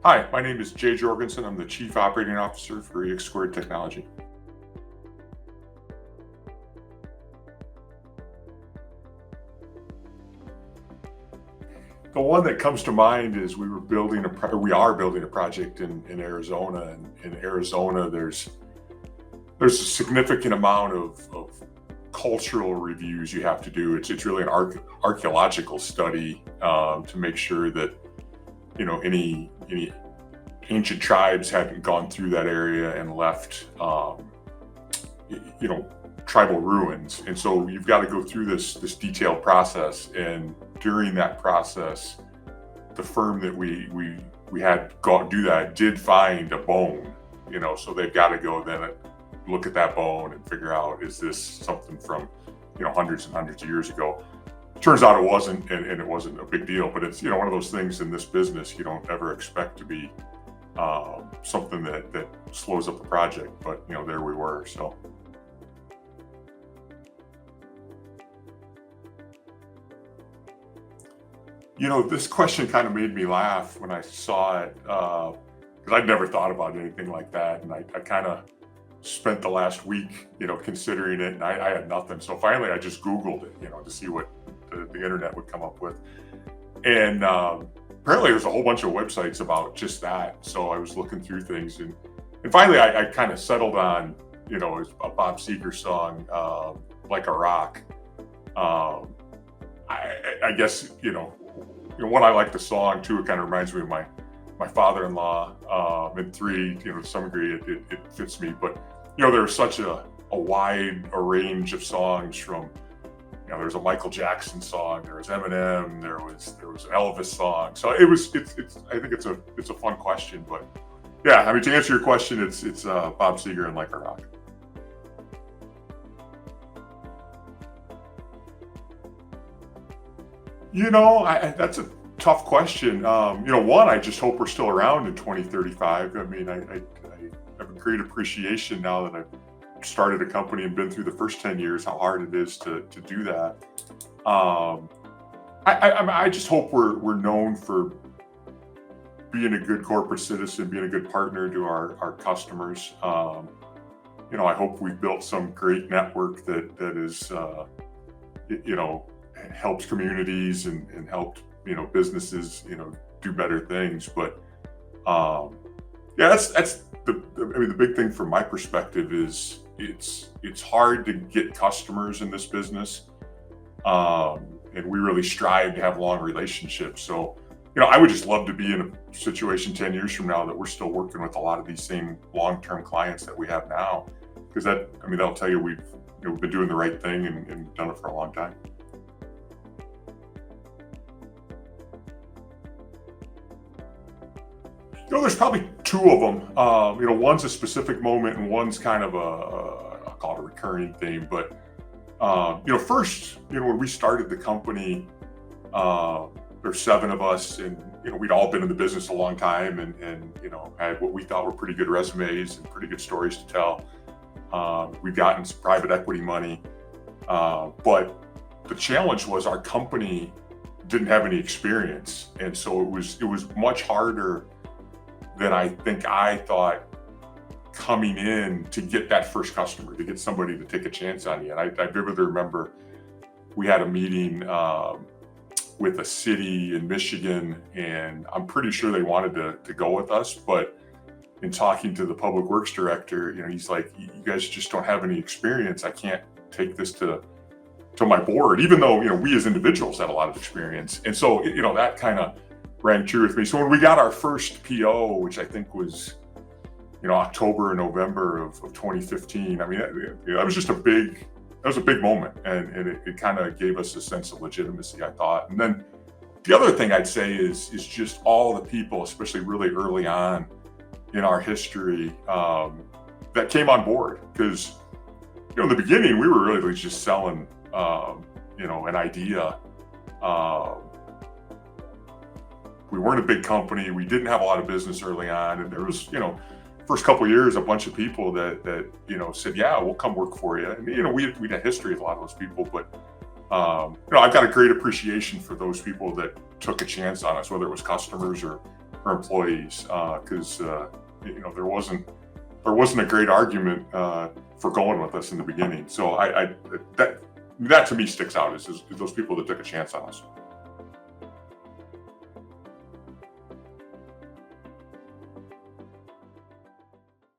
Hi, my name is Jay Jorgensen. I'm the Chief Operating Officer for eX² Technology. The one that comes to mind is we are building a project in Arizona, and in Arizona there's a significant amount of cultural reviews you have to do. It's really an archaeological study to make sure that any ancient tribes hadn't gone through that area and left tribal ruins. And so you've got to go through this detailed process. And during that process, the firm that we had go do that did find a bone. So they've got to go then look at that bone and figure out, is this something from hundreds and hundreds of years ago. Turns out it wasn't, and it wasn't a big deal. But it's one of those things in this business you don't ever expect to be something that slows up the project. But there we were. So this question kind of made me laugh when I saw it, because I'd never thought about anything like that, and I kind of spent the last week considering it, and I had nothing. So finally I just Googled it to see what the internet would come up with. And apparently there's a whole bunch of websites about just that. So I was looking through things, and finally I kind of settled on a Bob Seger song, Like a Rock. I guess one, I like the song. Two, it kind of reminds me of my father-in-law. And three, to some degree it fits me. But there's such a wide range of songs. From there's a Michael Jackson song, there was Eminem, there was an Elvis song. So it's I think it's a fun question. But yeah, I mean, to answer your question, it's Bob Seger and Like a Rock. That's a tough question. One, I just hope we're still around in 2035. I mean, I have a great appreciation now that I've started a company and been through the first 10 years, how hard it is to do that. I just hope we're known for being a good corporate citizen, being a good partner to our customers. I hope we've built some great network that is, helps communities and helped businesses do better things. But yeah, that's the big thing from my perspective is it's hard to get customers in this business, and we really strive to have long relationships. So I would just love to be in a situation 10 years from now that we're still working with a lot of these same long-term clients that we have now, because that'll tell you we've been doing the right thing and done it for a long time. There's probably two of them. One's a specific moment, and one's kind of I'll call it a recurring theme. But first, when we started the company, there's 7 of us, and we'd all been in the business a long time, and had what we thought were pretty good resumes and pretty good stories to tell. We'd gotten some private equity money, but the challenge was our company didn't have any experience, and so it was much harder than I think I thought coming in to get that first customer, to get somebody to take a chance on you. And I vividly remember we had a meeting with a city in Michigan, and I'm pretty sure they wanted to go with us. But in talking to the public works director, he's like, "You guys just don't have any experience. I can't take this to my board," even though we as individuals had a lot of experience. And so that kind of rang true with me. So when we got our first PO, which I think was October or November of 2015, I mean, that was just a big moment, and it kind of gave us a sense of legitimacy, I thought. And then the other thing I'd say is just all the people, especially really early on in our history, that came on board. Because in the beginning we were really just selling an idea. We weren't a big company. We didn't have a lot of business early on, and there was first couple of years, a bunch of people that said, "Yeah, we'll come work for you." And we had history with a lot of those people, but I've got a great appreciation for those people that took a chance on us, whether it was customers or employees, because there wasn't a great argument for going with us in the beginning. So that to me sticks out is those people that took a chance on us.